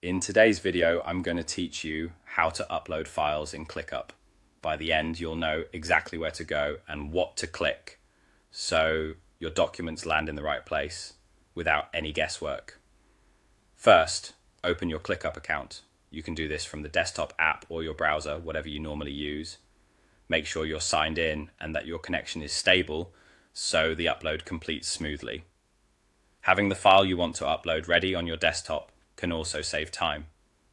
In today's video, I'm going to teach you how to upload files in ClickUp. By the end, you'll know exactly where to go and what to click so your documents land in the right place without any guesswork. First, open your ClickUp account. You can do this from the desktop app or your browser, whatever you normally use. Make sure you're signed in and that your connection is stable so the upload completes smoothly. Having the file you want to upload ready on your desktop can also save time.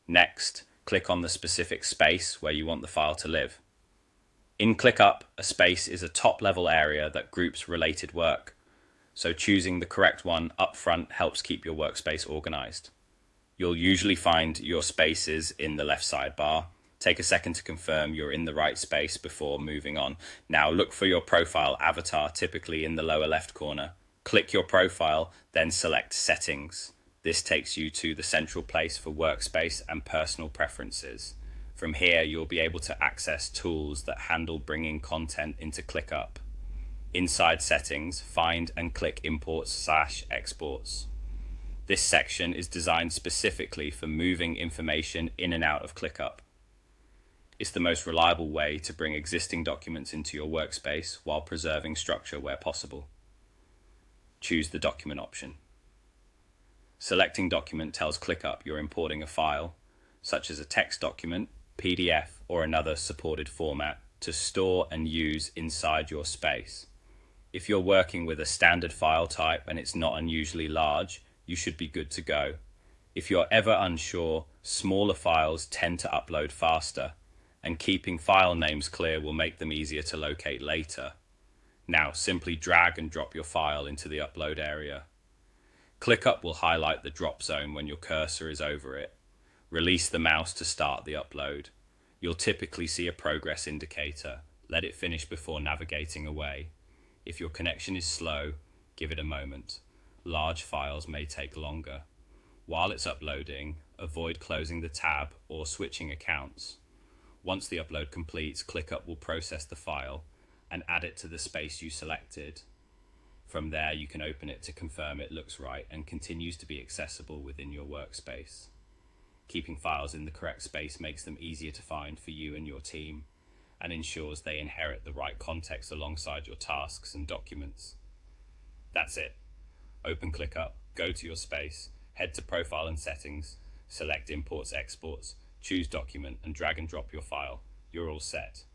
Next, click on the specific space where you want the file to live. In ClickUp, a space is a top-level area that groups related work, so choosing the correct one up front helps keep your workspace organized. You'll usually find your spaces in the left sidebar. Take a second to confirm you're in the right space before moving on. Now look for your profile avatar, typically in the lower left corner. Click your profile, then select Settings. This takes you to the central place for workspace and personal preferences. From here, you'll be able to access tools that handle bringing content into ClickUp. Inside Settings, find and click Imports/Exports. This section is designed specifically for moving information in and out of ClickUp. It's the most reliable way to bring existing documents into your workspace while preserving structure where possible. Choose the document option. Selecting document tells ClickUp you're importing a file, such as a text document, PDF, or another supported format, to store and use inside your space. If you're working with a standard file type and it's not unusually large, you should be good to go. If you're ever unsure, smaller files tend to upload faster, and keeping file names clear will make them easier to locate later. Now simply drag and drop your file into the upload area. ClickUp will highlight the drop zone when your cursor is over it. Release the mouse to start the upload. You'll typically see a progress indicator. Let it finish before navigating away. If your connection is slow, give it a moment. Large files may take longer. While it's uploading, avoid closing the tab or switching accounts. Once the upload completes, ClickUp will process the file and add it to the space you selected. From there, you can open it to confirm it looks right and continues to be accessible within your workspace. Keeping files in the correct space makes them easier to find for you and your team and ensures they inherit the right context alongside your tasks and documents. That's it. Open ClickUp, go to your space, head to Profile and Settings, select Imports, Exports, choose Document, and drag and drop your file. You're all set.